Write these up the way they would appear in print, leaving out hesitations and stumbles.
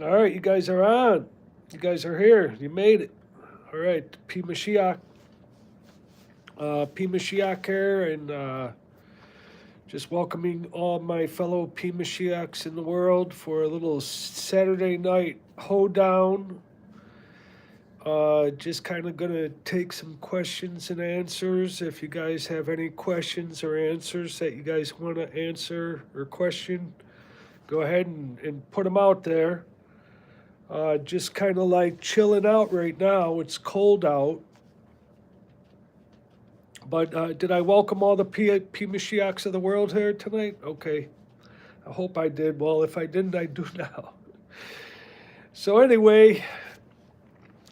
All right, you guys are on. You guys are here. You made it. All right, P Mashiach here, and just welcoming all my fellow P Mashiachs in the world for a little Saturday night hoedown. Just kind of gonna take some questions and answers. If you guys have any questions or answers that you guys want to answer or question, go ahead and put them out there. Just kind of like chilling out right now. It's cold out. But did I welcome all the P Mashiachs of the world here tonight? Okay. I hope I did. Well, if I didn't, I do now. So, anyway,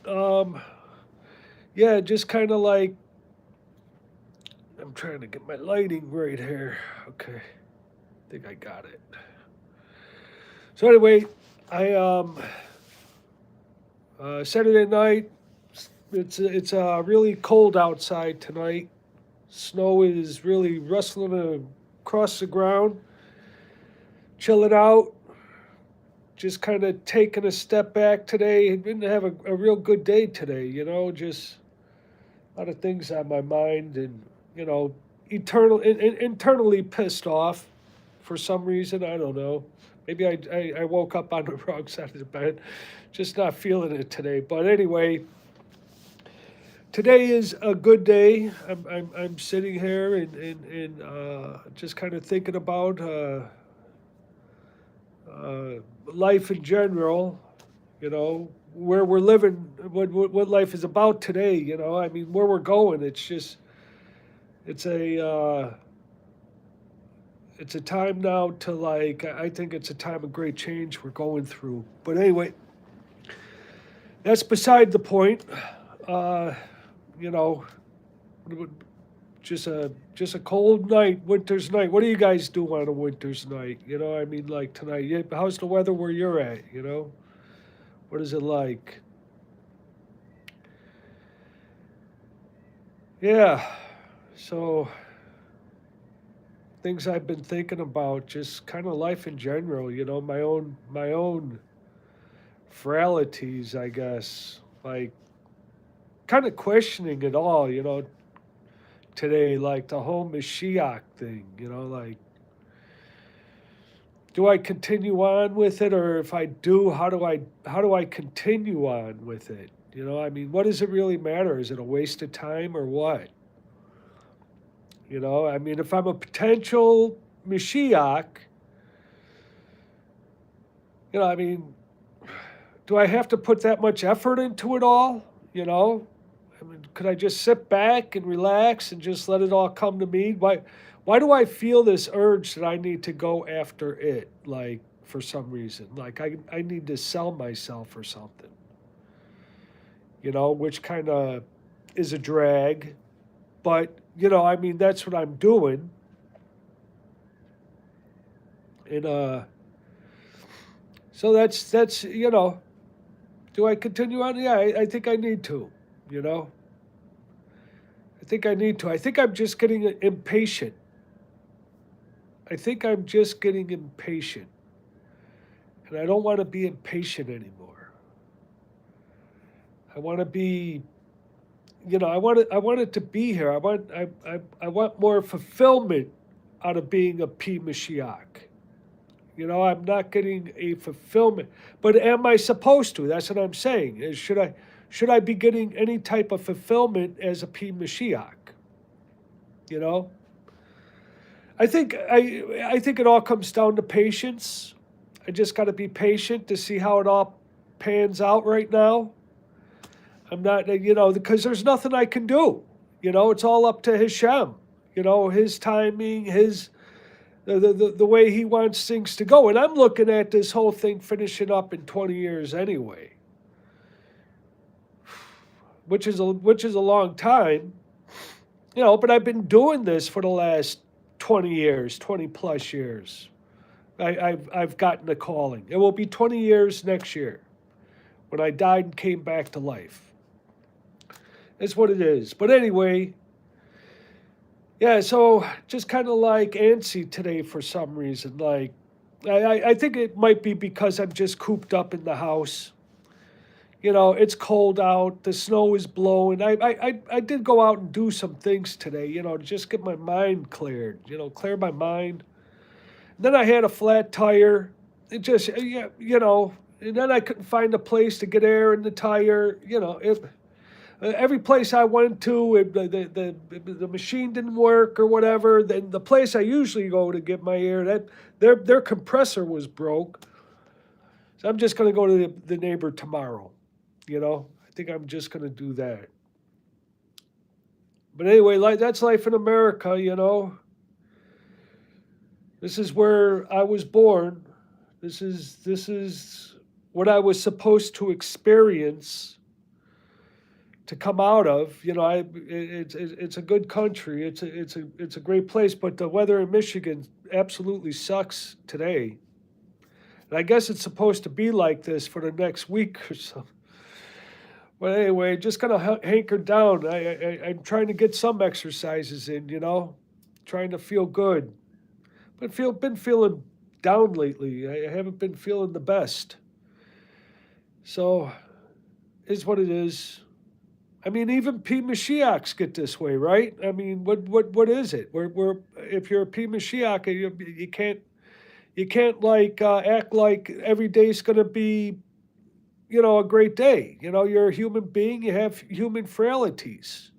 um, yeah, just kind of like I'm trying to get my lighting right here. Okay. I think I got it. So, anyway, I, Saturday night, it's really cold outside tonight. Snow is really rustling across the ground. Chilling out. Just kind of taking a step back today. Didn't have a real good day today, just a lot of things on my mind and, internally pissed off for some reason. I don't know. Maybe I woke up on the wrong side of the bed. Just not feeling it today. But anyway, today is a good day. I'm sitting here and just kind of thinking about life in general, where we're living, what life is about today, I mean, where we're going. It's it's a time now to like, I think it's a time of great change we're going through. But anyway, that's beside the point. Uh, you know, just a cold night, winter's night. What do you guys do on a winter's night? I mean, like tonight. How's the weather where you're at? What is it like? Yeah. So things I've been thinking about, just kind of life in general. My own frailties, I guess. Like kind of questioning it all. Today, like the whole Mashiach thing. Like do I continue on with it, or if I do, how do I continue on with it? I mean, what does it really matter? Is it a waste of time or what? I mean, if I'm a potential Mashiach, I mean, do I have to put that much effort into it all? I mean, could I just sit back and relax and just let it all come to me? Why do I feel this urge that I need to go after it? Like for some reason, like I need to sell myself or something. Which kind of is a drag. But I mean, that's what I'm doing. And so that's do I continue on? Yeah, I think I need to. You know, I think I need to. I think I'm just getting impatient. I think I'm just getting impatient, and I don't want to be impatient anymore. I want to be, I want it to be here. I want more fulfillment out of being a P Mashiach. I'm not getting a fulfillment, but am I supposed to? That's what I'm saying. Should I be getting any type of fulfillment as a P Mashiach? You know, I think it all comes down to patience. I just got to be patient to see how it all pans out right now. I'm not, because there's nothing I can do. It's all up to Hashem. His timing, the way he wants things to go. And I'm looking at this whole thing finishing up in 20 years anyway, which is a long time. But I've been doing this for the last 20 years, 20 plus years. I've gotten a calling. It will be 20 years next year when I died and came back to life. That's what it is. But anyway, yeah, so just kind of like antsy today for some reason. Like, I think it might be because I'm just cooped up in the house. It's cold out. The snow is blowing. I did go out and do some things today, to just get my mind cleared, clear my mind. Then I had a flat tire. It just, yeah, and then I couldn't find a place to get air in the tire. Every place I went to, the machine didn't work or whatever. Then the place I usually go to get my air, that their compressor was broke. So I'm just going to go to the neighbor tomorrow. I think I'm just going to do that. But anyway, that's life in America. This is where I was born. This is what I was supposed to experience, to come out of. It's a good country. It's a great place, but the weather in Michigan absolutely sucks today. And I guess it's supposed to be like this for the next week or so. But anyway, just kind of hanker down. I'm trying to get some exercises in, trying to feel good. But been feeling down lately. I haven't been feeling the best. So, is what it is. I mean, even P Mashiachs get this way, right? I mean, what is it? We're if you're a P Mashiach, you can't like act like every day's gonna be a great day. You're a human being, you have human frailties.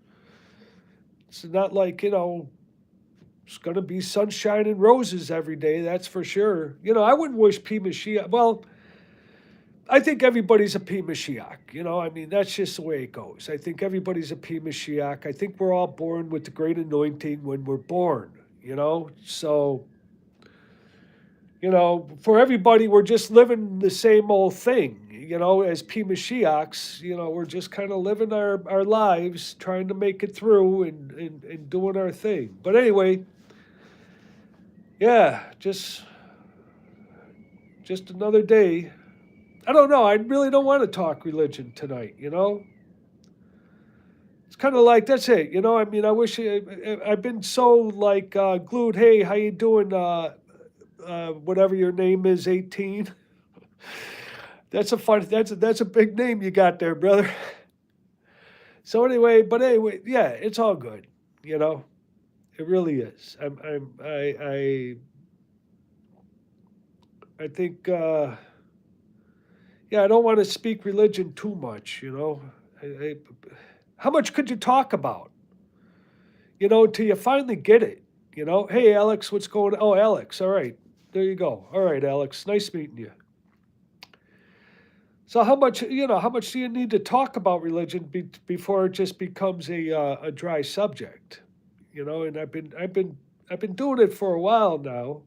It's not like, it's going to be sunshine and roses every day, that's for sure. I wouldn't wish P Mashiach. Well, I think everybody's a P Mashiach. I mean, that's just the way it goes. I think everybody's a P Mashiach. I think we're all born with the great anointing when we're born, So, for everybody, we're just living the same old thing, as P Mashiachs, we're just kind of living our lives, trying to make it through and doing our thing. But anyway, yeah, just another day. I don't know. I really don't want to talk religion tonight, It's kind of like, that's it, I mean, I wish I've been so like glued. Hey, how you doing? Whatever your name is, 18. That's a big name you got there, brother. So anyway, yeah, it's all good. It really is. I think, yeah, I don't want to speak religion too much. How much could you talk about? Until you finally get it. Hey, Alex, what's going on? Oh, Alex, all right. There you go. All right, Alex, nice meeting you. So how much do you need to talk about religion before it just becomes a dry subject? And I've been doing it for a while now.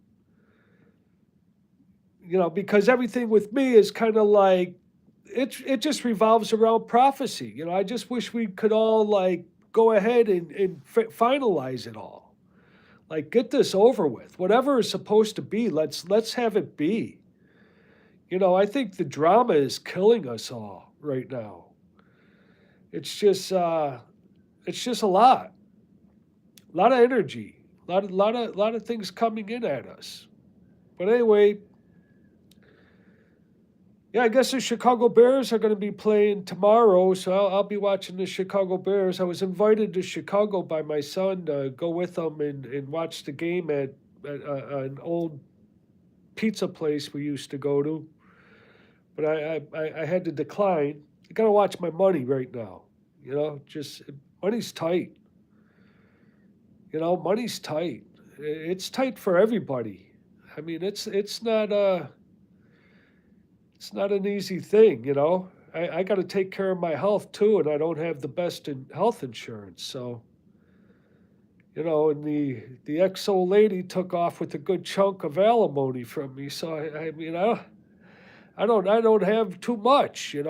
Because everything with me is kind of like it just revolves around prophecy. I just wish we could all like go ahead and finalize it all. Like, get this over with. Whatever is supposed to be, let's have it be. I think the drama is killing us all right now. It's just a lot of energy, lot of things coming in at us. But anyway, yeah, I guess the Chicago Bears are going to be playing tomorrow, so I'll be watching the Chicago Bears. I was invited to Chicago by my son to go with him and watch the game at an old pizza place we used to go to. But I had to decline. I got to watch my money right now. Just money's tight. Money's tight. It's tight for everybody. I mean, it's not an easy thing. I got to take care of my health too, and I don't have the best in health insurance. So, and the ex-old lady took off with a good chunk of alimony from me. So I mean, I don't have too much. I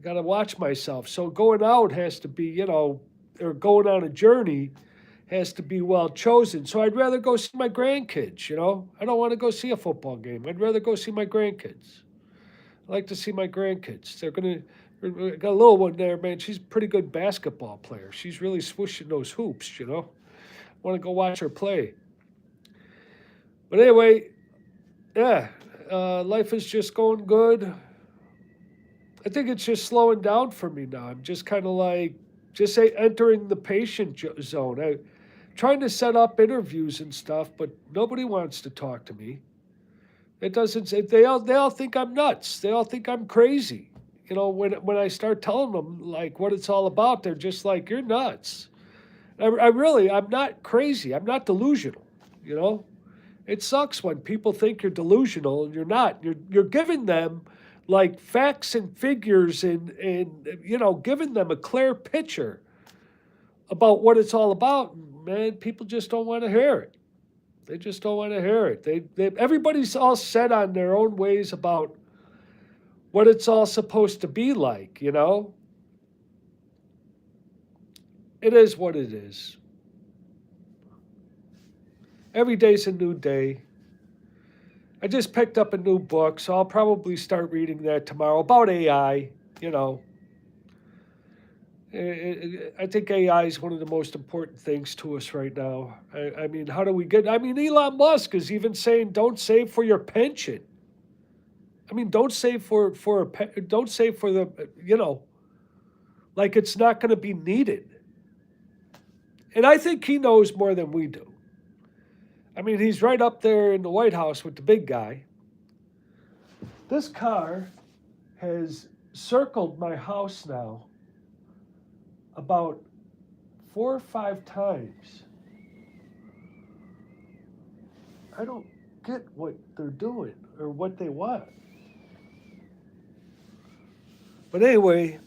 got to watch myself. So going out has to be, or going on a journey has to be well chosen. So I'd rather go see my grandkids. I don't want to go see a football game. I'd rather go see my grandkids. I like to see my grandkids. We got a little one there, man. She's a pretty good basketball player. She's really swishing those hoops. I want to go watch her play. But anyway, yeah, life is just going good. I think it's just slowing down for me now. I'm just kind of like, just say entering the zone. Trying to set up interviews and stuff, but nobody wants to talk to me. It doesn't say they all think I'm nuts. They all think I'm crazy. When I start telling them like what it's all about, they're just like, "You're nuts." I'm not crazy. I'm not delusional. You know, it sucks when people think you're delusional and you're not. You're giving them like facts and figures and giving them a clear picture about what it's all about. And, man, people just don't want to hear it. They just don't want to hear it. Everybody's all set on their own ways about what it's all supposed to be like. It is what it is. Every day's a new day. I just picked up a new book, so I'll probably start reading that tomorrow about AI. You know, I think AI is one of the most important things to us right now. I mean, how do we get? I mean, Elon Musk is even saying, "Don't save for your pension." I mean, don't save for the like it's not going to be needed. And I think he knows more than we do. I mean, he's right up there in the White House with the big guy. This car has circled my house now about 4 or 5 times. I don't get what they're doing or what they want. But anyway,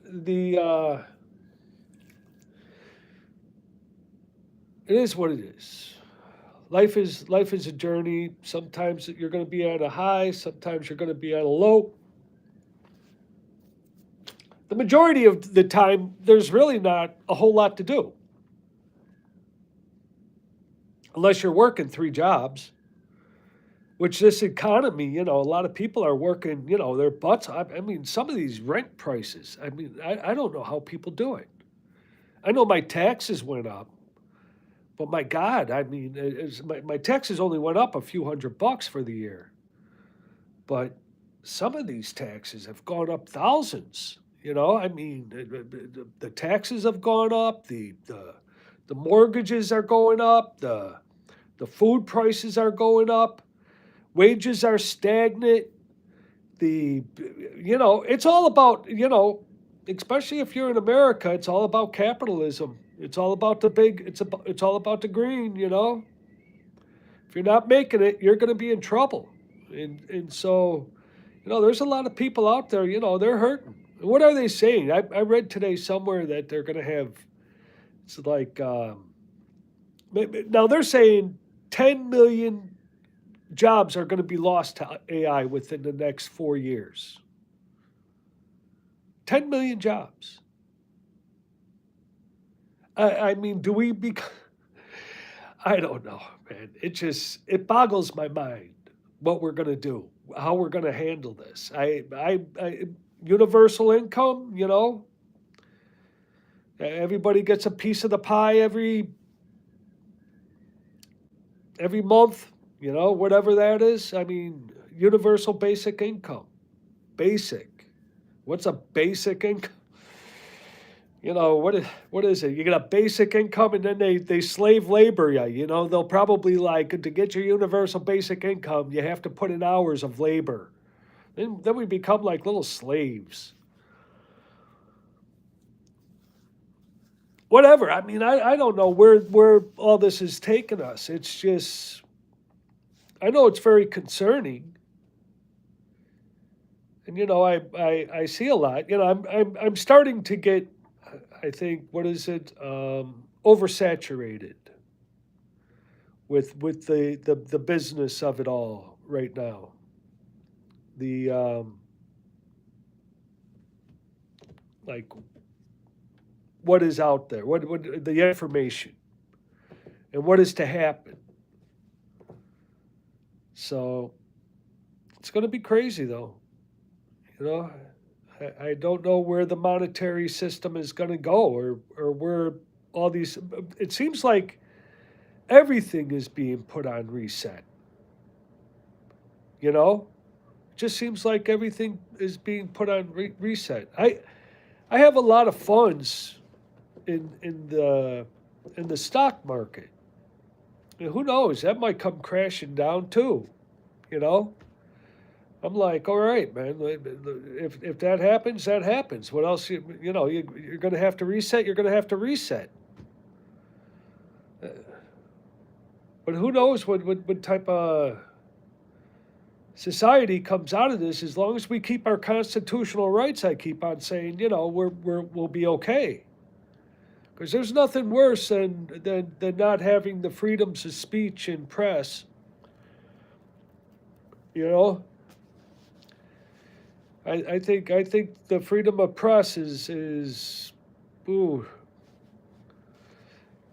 the it is what it is. Life is a journey. Sometimes you're going to be at a high, sometimes you're going to be at a low. The majority of the time, there's really not a whole lot to do. Unless you're working 3 jobs, which this economy, a lot of people are working, their butts. I mean, some of these rent prices, I mean, I don't know how people do it. I know my taxes went up, but my God, I mean, my taxes only went up a few $100 for the year. But some of these taxes have gone up thousands. I mean, the taxes have gone up, the mortgages are going up, the food prices are going up, wages are stagnant. It's all about, especially if you're in America, it's all about capitalism. It's all about it's all about the green. If you're not making it, you're going to be in trouble. And so, there's a lot of people out there, they're hurting. What are they saying? I read today somewhere that they're going to have, it's like, now they're saying 10 million jobs are going to be lost to AI within the next 4 years. 10 million jobs. I mean, do we be? I don't know, man. It boggles my mind what we're going to do, how we're going to handle this. Universal income, everybody gets a piece of the pie every month, whatever that is. I mean, universal basic income. Basic. What's a basic income? What is it? You get a basic income and then they slave labor you. They'll probably like to get your universal basic income, you have to put in hours of labor. Then we become like little slaves. Whatever. I mean, I don't know where all this is taking us. It's just, I know it's very concerning, and I see a lot. I'm starting to get, I think, what is it, oversaturated with the business of it all right now. The like what is out there, what the information, and what is to happen. So it's going to be crazy, though. You know, I don't know where the monetary system is going to go, or where all these. It seems like everything is being put on reset. You know, it just seems like everything is being put on reset. I have a lot of funds in the stock market. And who knows? That might come crashing down too. You know, I'm like, all right, man. If that happens, that happens. What else? You're going to have to reset. You're going to have to reset. But who knows what type of society comes out of this? As long as we keep our constitutional rights, I keep on saying, we'll be okay. Because there's nothing worse than not having the freedoms of speech and press. You know, I think the freedom of press is ooh.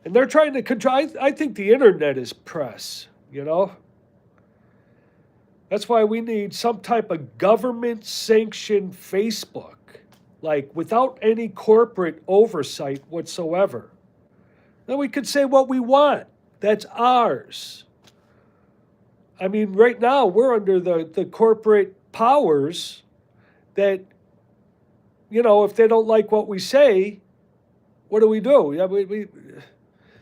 And they're trying to control. I think the internet is press. You know. That's why we need some type of government-sanctioned Facebook, like without any corporate oversight whatsoever. Then we could say what we want. That's ours. I mean, right now we're under the corporate powers that, if they don't like what we say, what do? Yeah,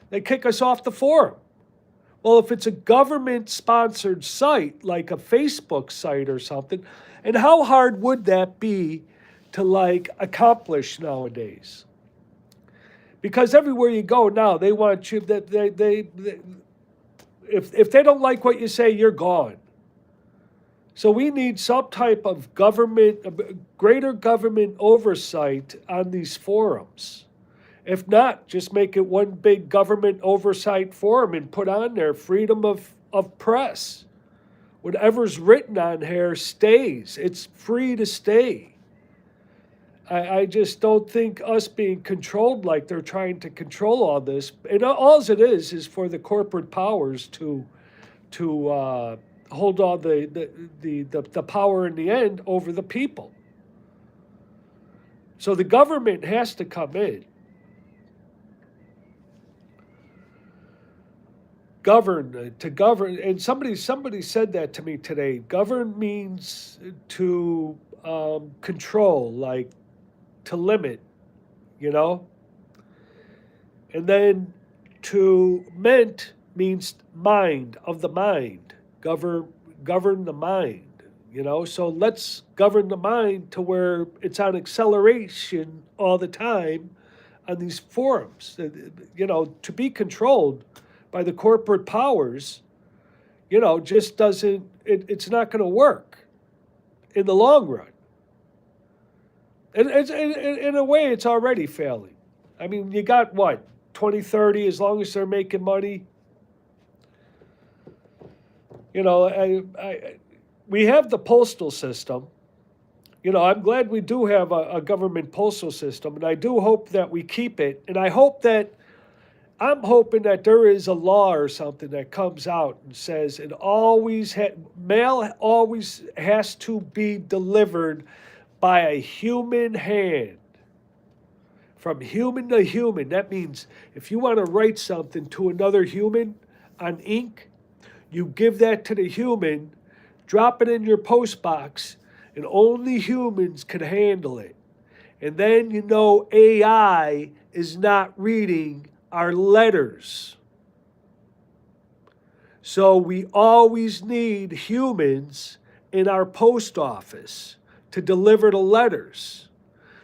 they kick us off the forum. Well, if it's a government-sponsored site, like a Facebook site or something, and how hard would that be to, accomplish nowadays? Because everywhere you go now, they want you, if they don't like what you say, you're gone. So we need some type of greater government oversight on these forums. If not, just make it one big government oversight forum and put on there freedom of press. Whatever's written on here stays. It's free to stay. I just don't think us being controlled like they're trying to control all this. And all it is for the corporate powers to hold all the power in the end over the people. So the government has to come in. To govern, and somebody said that to me today. Govern means to control, like to limit, And then to ment means mind, of the mind. Govern the mind, So let's govern the mind to where it's on acceleration all the time on these forums. To be controlled by the corporate powers, just doesn't, it's not going to work in the long run. And in a way, it's already failing. I mean, you got what, 2030, as long as they're making money. We have the postal system. I'm glad we do have a government postal system, and I do hope that we keep it. And I'm hoping that there is a law or something that comes out and says mail always has to be delivered by a human hand. From human to human. That means if you want to write something to another human on ink, you give that to the human, drop it in your post box, and only humans can handle it. And then AI is not reading our letters. So we always need humans in our post office to deliver the letters.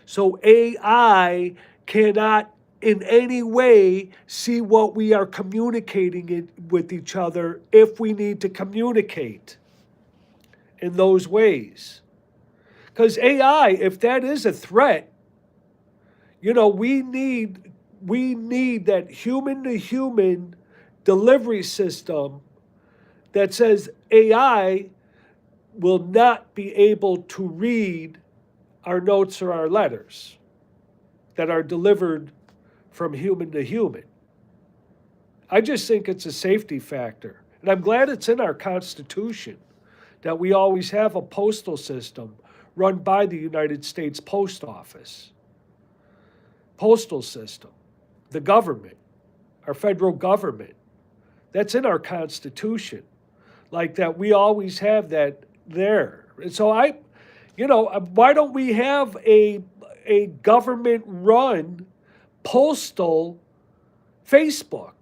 So AI cannot in any way see what we are communicating with each other if we need to communicate in those ways. Because AI, if that is a threat, we need that human-to-human delivery system that says AI will not be able to read our notes or our letters that are delivered from human to human. I just think it's a safety factor. And I'm glad it's in our Constitution that we always have a postal system run by the United States Post Office. Postal system, the government, our federal government, That's in our Constitution. Like that, we always have that there. And so why don't we have a government run postal Facebook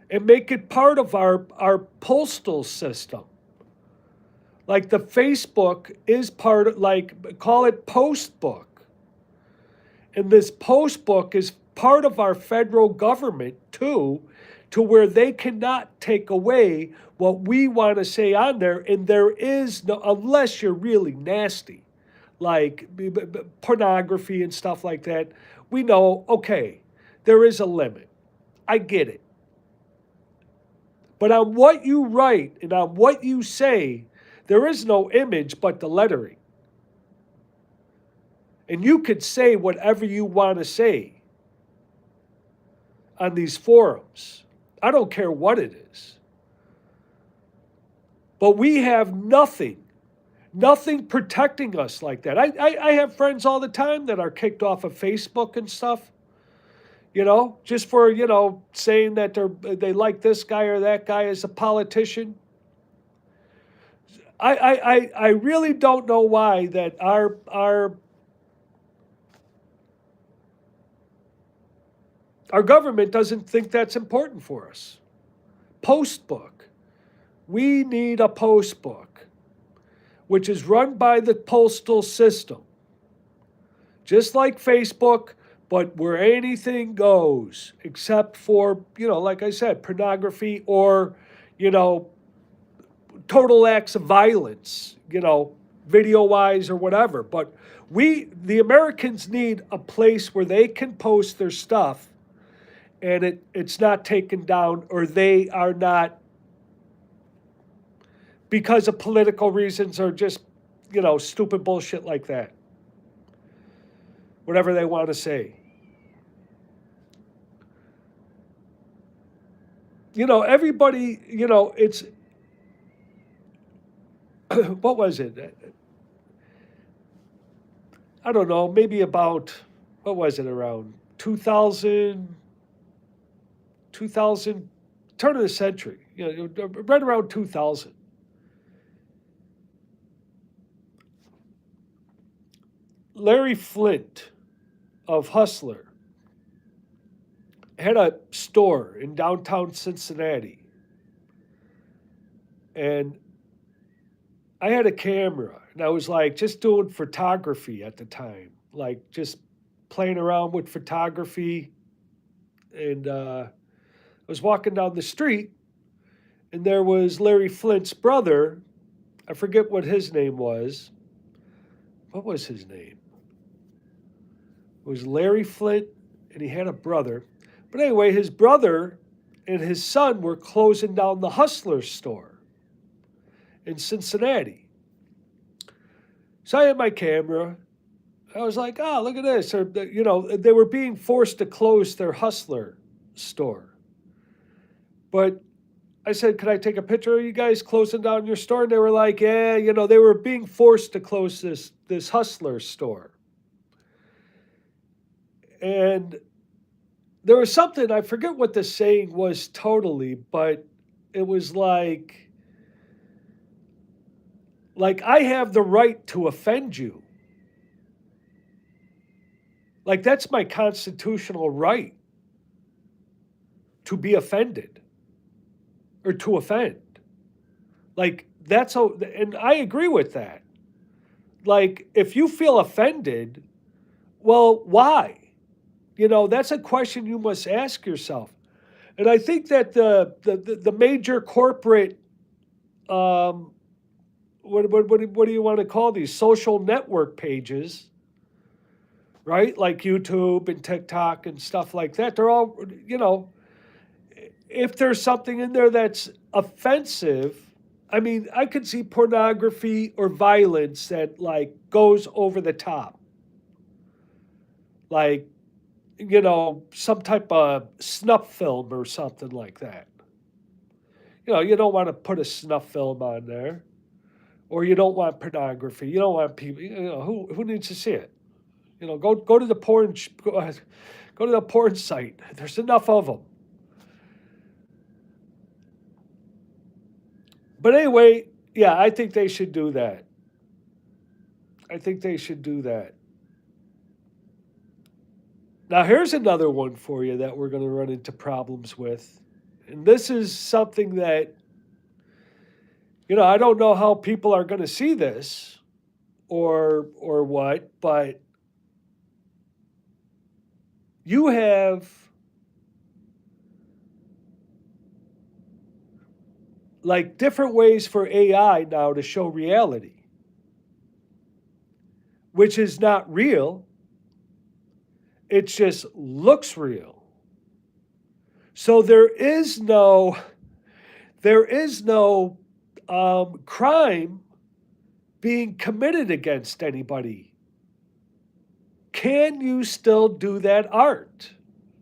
and make it part of our postal system? Like the Facebook is part of, like, call it Postbook. And this Postbook is part of our federal government too, to where they cannot take away what we want to say on there. And there is no, unless you're really nasty, like pornography and stuff like that, we know, okay, there is a limit. I get it. But on what you write and on what you say, there is no image but the lettering. And you could say whatever you want to say on these forums. I don't care what it is. But we have nothing protecting us like that. I have friends all the time that are kicked off of Facebook and stuff, just for, saying that they like this guy or that guy as a politician. I really don't know why that our government doesn't think that's important for us. Postbook. We need a postbook, which is run by the postal system. Just like Facebook, but where anything goes, except for, like I said, pornography or, total acts of violence, video-wise or whatever. But the Americans need a place where they can post their stuff and it's not taken down, or they are not, because of political reasons or just, stupid bullshit like that. Whatever they want to say. Everybody, it's, what was it? I don't know, maybe about, what was it, around 2000, turn of the century, right around 2000. Larry Flint of Hustler had a store in downtown Cincinnati. And I had a camera, and I was like just doing photography at the time, like just playing around with photography. And I was walking down the street, and there was Larry Flint's brother. I forget what his name was. What was his name? It was Larry Flint, and he had a brother. But anyway, his brother and his son were closing down the Hustler store in Cincinnati. So I had my camera. I was like, oh, look at this. Or, they were being forced to close their Hustler store. But I said, could I take a picture of you guys closing down your store? And they were like, yeah, they were being forced to close this Hustler store. And there was something, I forget what the saying was totally, but it was like I have the right to offend you. Like, that's my constitutional right to be offended or to offend. Like, and I agree with that. Like, if you feel offended, well, why? That's a question you must ask yourself. And I think that the major corporate, what do you want to call these, social network pages, right? Like YouTube and TikTok and stuff like that. They're all, if there's something in there that's offensive, I mean, I could see pornography or violence that like goes over the top. Like, some type of snuff film or something like that. You don't want to put a snuff film on there. Or you don't want pornography. You don't want people, who needs to see it? Go to the porn, go to the porn site. There's enough of them. But anyway, yeah, I think they should do that. I think they should do that. Now, here's another one for you that we're going to run into problems with. And this is something that, I don't know how people are going to see this or what, but you have like different ways for AI now to show reality, which is not real. It just looks real. So there is no crime being committed against anybody. Can you still do that art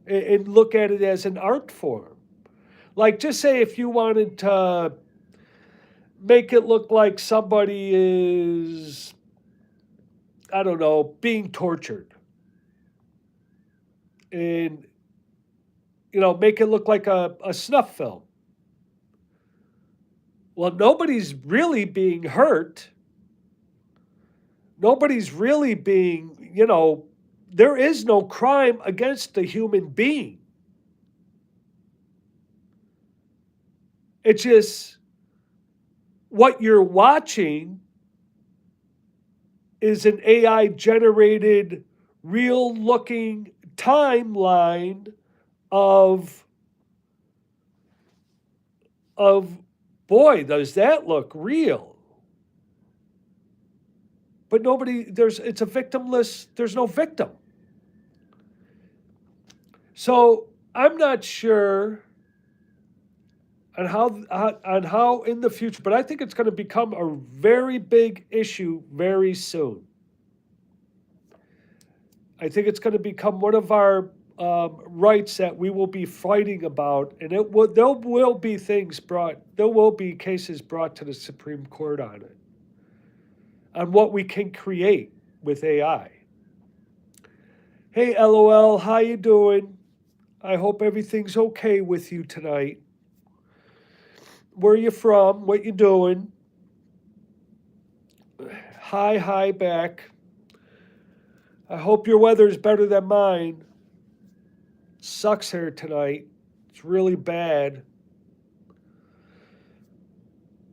and look at it as an art form? Like, just say if you wanted to make it look like somebody is, I don't know, being tortured, and make it look like a snuff film. Well, nobody's really being hurt. Nobody's really being, there is no crime against a human being. It's just what you're watching is an AI generated, real looking timeline of boy, does that look real. But it's a victimless, there's no victim. So I'm not sure on how in the future, but I think it's going to become a very big issue very soon. I think it's going to become one of our rights that we will be fighting about, and there will be cases brought to the Supreme Court on it, on what we can create with AI. Hey, LOL, how you doing? I hope everything's okay with you tonight. Where you from? What you doing? Hi back. I hope your weather's better than mine. Sucks here tonight. It's really bad.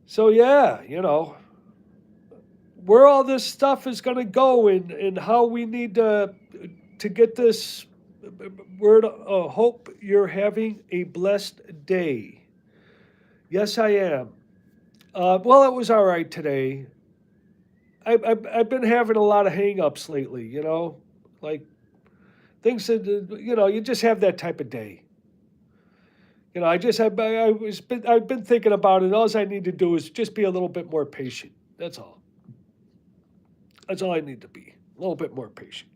So yeah, where all this stuff is going to go and how we need to get this word. Hope you're having a blessed day. Yes, I am. Well, it was all right today. I've been having a lot of hang-ups lately, like things that, you just have that type of day. I've been thinking about it. All I need to do is just be a little bit more patient. That's all. That's all I need to be. A little bit more patient.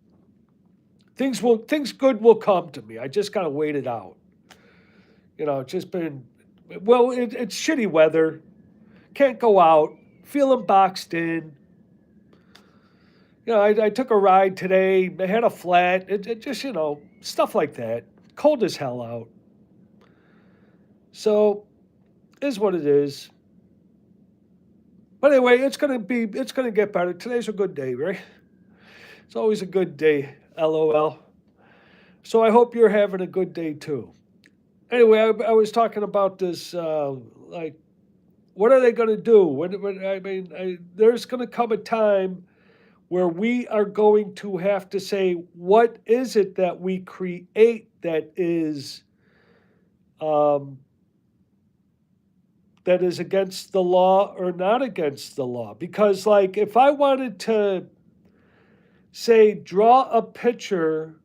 Things good will come to me. I just gotta wait it out. It's just been, well, it's shitty weather. Can't go out. Feeling boxed in. I took a ride today. I had a flat. It just, stuff like that. Cold as hell out. So, is what it is. But anyway, it's gonna get better. Today's a good day, right? It's always a good day. LOL. So I hope you're having a good day too. Anyway, I was talking about this. What are they going to do? There's going to come a time where we are going to have to say, what is it that we create that is against the law or not against the law? Because, like, if I wanted to say, draw a picture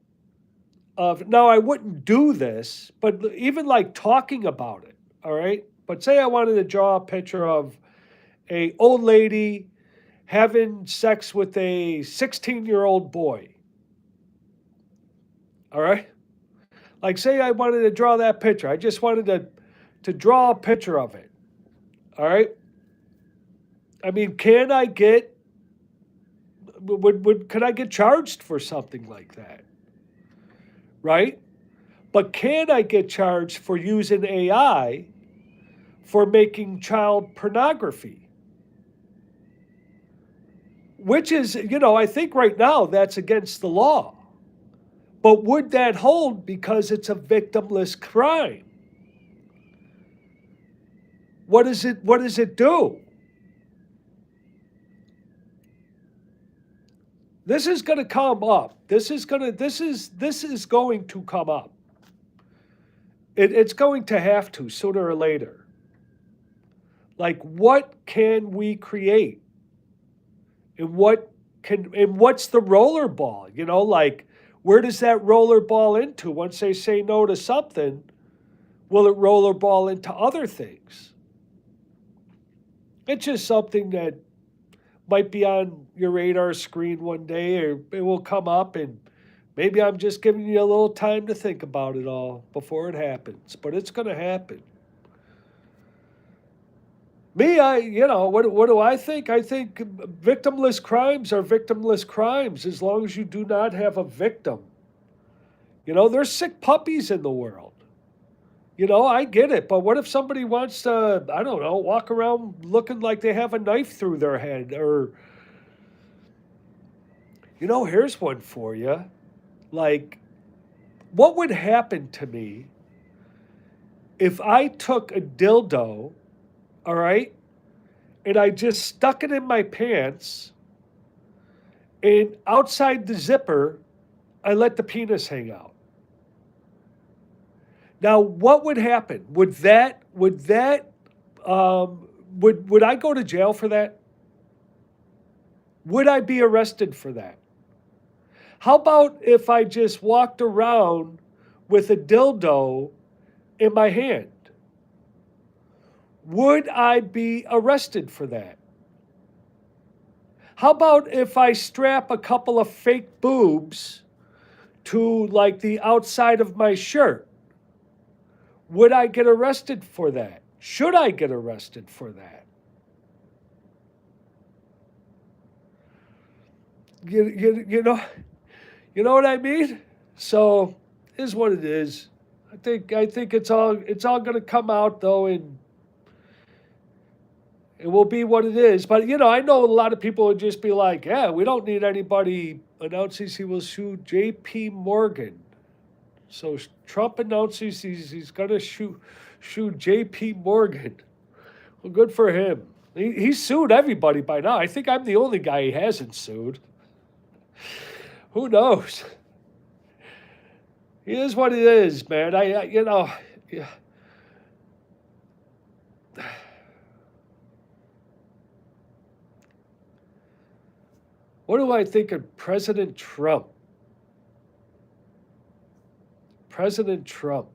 of, now I wouldn't do this, but even like talking about it, all right? But say I wanted to draw a picture of a old lady having sex with a 16-year-old boy. All right? Like, say I wanted to draw that picture. I just wanted to draw a picture of it. All right? I mean, could I get charged for something like that? Right? But can I get charged for using AI for making child pornography. Which is, I think right now that's against the law. But would that hold because it's a victimless crime? What does it do? This is going to come up. This is going to come up. It's going to have to sooner or later. Like, what can we create? And what's the roller ball? Like, where does that roller ball into? Once they say no to something, will it roller ball into other things? It's just something that might be on your radar screen one day, or it will come up, and maybe I'm just giving you a little time to think about it all before it happens. But it's going to happen. Me, what do I think? I think victimless crimes are victimless crimes as long as you do not have a victim. There's sick puppies in the world. I get it, but what if somebody wants to, I don't know, walk around looking like they have a knife through their head? Or, here's one for you. Like, what would happen to me if I took a dildo, all right, and I just stuck it in my pants, and outside the zipper, I let the penis hang out? Now, what would happen? Would I go to jail for that? Would I be arrested for that? How about if I just walked around with a dildo in my hand? Would I be arrested for that? How about if I strap a couple of fake boobs to like the outside of my shirt? Would I get arrested for that? Should I get arrested for that? You know what I mean? So, is what it is. I think it's all going to come out though, and it will be what it is. But I know a lot of people would just be like, "Yeah, we don't need anybody announces he will sue J.P. Morgan." So Trump announces he's going to shoot J.P. Morgan. Well, good for him. He's sued everybody by now. I think I'm the only guy he hasn't sued. Who knows? It is what it is, man. Yeah. What do I think of President Trump? President Trump,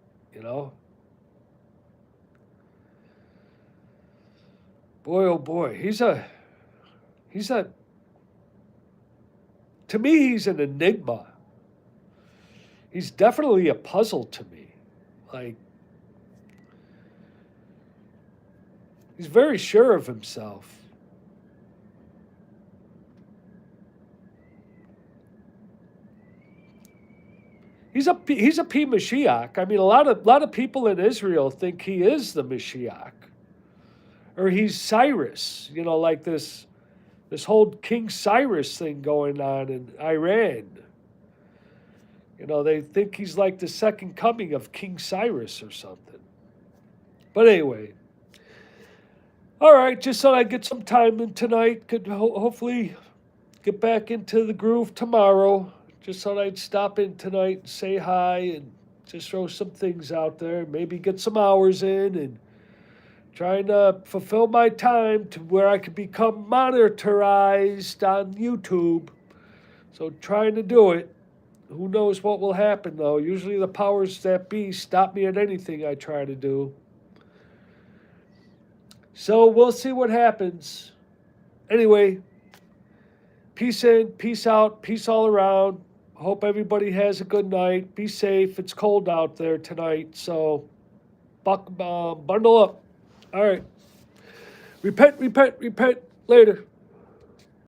Boy, oh boy, to me, he's an enigma. He's definitely a puzzle to me. Like, he's very sure of himself. He's a P Mashiach. I mean, a lot of people in Israel think he is the Mashiach, or he's Cyrus. Like this whole King Cyrus thing going on in Iran. They think he's like the second coming of King Cyrus or something. But anyway, all right. Just so I get some time in tonight, could hopefully get back into the groove tomorrow. Just thought I'd stop in tonight and say hi and just throw some things out there. Maybe get some hours in and trying to fulfill my time to where I could become monetized on YouTube. So trying to do it. Who knows what will happen, though. Usually the powers that be stop me at anything I try to do. So we'll see what happens. Anyway, peace in, peace out, peace all around. Hope everybody has a good night. Be safe. It's cold out there tonight, so bundle up. All right. Repent. Later.